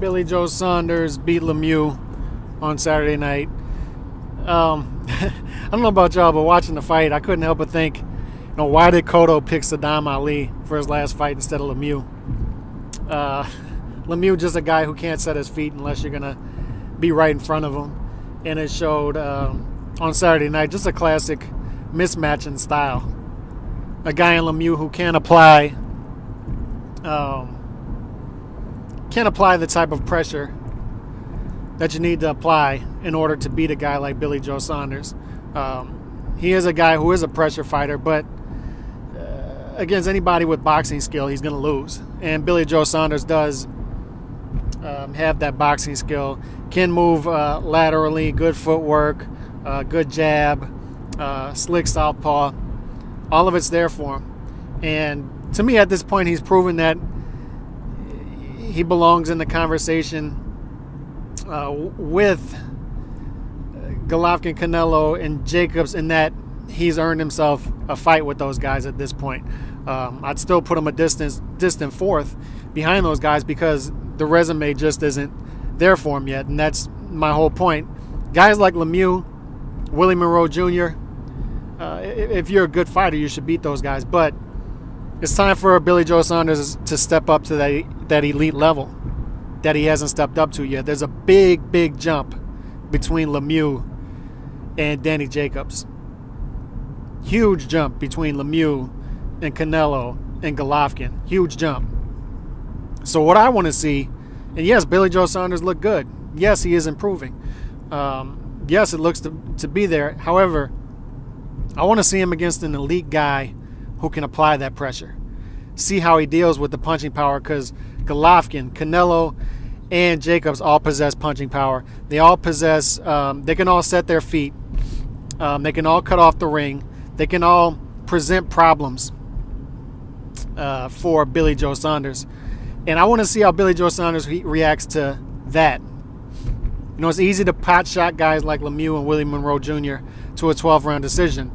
Billy Joe Saunders beat Lemieux on Saturday night. I don't know about y'all, but watching the fight, I couldn't help but think, why did Cotto pick Saddam Ali for his last fight instead of Lemieux? Lemieux just a guy who can't set his feet unless you're going to be right in front of him. And it showed on Saturday night, just a classic mismatch in style. A guy in Lemieux who can't apply the type of pressure that you need to apply in order to beat a guy like Billy Joe Saunders. He is a guy who is a pressure fighter, but against anybody with boxing skill, he's going to lose. And Billy Joe Saunders does have that boxing skill, can move laterally, good footwork, good jab, slick southpaw. All of it's there for him. And to me, at this point, he's proven that he belongs in the conversation with Golovkin, Canelo, and Jacobs, in that he's earned himself a fight with those guys at this point. I'd still put him a distant fourth behind those guys because the resume just isn't there for him yet, and that's my whole point. Guys like Lemieux, Willie Monroe Jr., if you're a good fighter, you should beat those guys, but it's time for Billy Joe Saunders to step up to that elite level that he hasn't stepped up to yet. There's a big jump between Lemieux and Danny Jacobs. Huge jump between Lemieux and Canelo and Golovkin. Huge jump. So what I want to see, and yes, Billy Joe Saunders looked good. Yes, he is improving. Yes, it looks to be there. However, I want to see him against an elite guy who can apply that pressure. See how he deals with the punching power, because Golovkin, Canelo, and Jacobs all possess punching power. They all possess, they can all set their feet. They can all cut off the ring. They can all present problems for Billy Joe Saunders. And I want to see how Billy Joe Saunders reacts to that. It's easy to pot shot guys like Lemieux and Willie Monroe Jr. to a 12-round decision.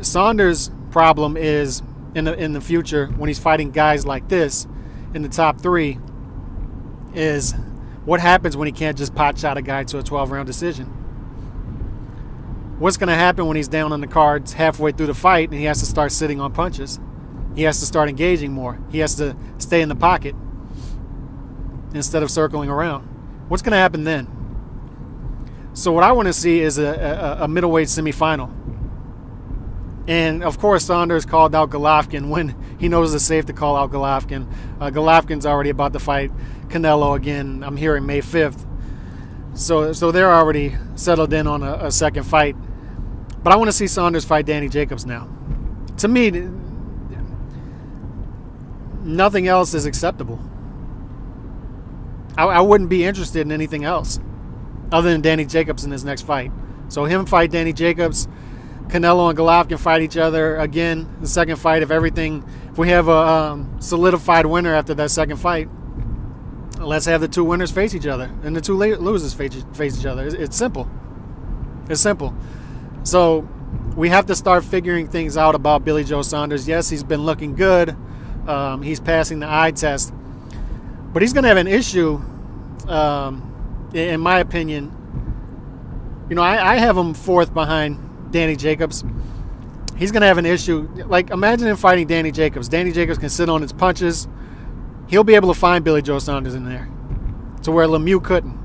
Saunders' problem is in the future, when he's fighting guys like this in the top three, is what happens when he can't just pot shot a guy to a 12-round decision. What's going to happen when he's down on the cards halfway through the fight and he has to start sitting on punches? He has to start engaging more. He has to stay in the pocket instead of circling around. What's going to happen then? So what I want to see is a middleweight semifinal. And, of course, Saunders called out Golovkin when he knows it's safe to call out Golovkin. Golovkin's already about to fight Canelo again, I'm hearing May 5th. So they're already settled in on a second fight. But I want to see Saunders fight Danny Jacobs now. To me, nothing else is acceptable. I wouldn't be interested in anything else other than Danny Jacobs in his next fight. So him fight Danny Jacobs, Canelo and Golovkin fight each other again, the second fight. If we have a solidified winner after that second fight, let's have the two winners face each other and the two losers face each other. It's simple. It's simple. So we have to start figuring things out about Billy Joe Saunders. Yes, he's been looking good. He's passing the eye test. But he's going to have an issue, in my opinion. I have him fourth behind Danny Jacobs. He's going to have an issue. Like, imagine him fighting Danny Jacobs. Danny Jacobs can sit on his punches. He'll be able to find Billy Joe Saunders in there to where Lemieux couldn't.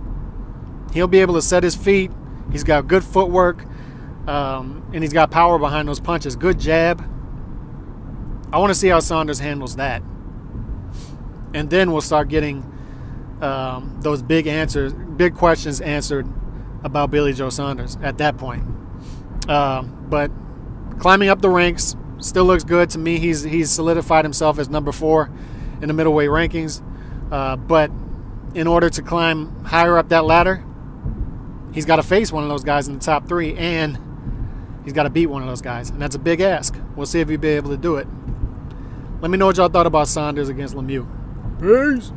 He'll be able to set his feet. He's got good footwork, and he's got power behind those punches. Good jab. I want to see how Saunders handles that. And then we'll start getting those big questions answered about Billy Joe Saunders at that point. But climbing up the ranks still looks good to me. He's solidified himself as number 4 in the middleweight rankings. But in order to climb higher up that ladder, he's got to face one of those guys in the top 3, and he's got to beat one of those guys. And that's a big ask. We'll see if he'll be able to do it. Let me know what y'all thought about Saunders against Lemieux. Peace.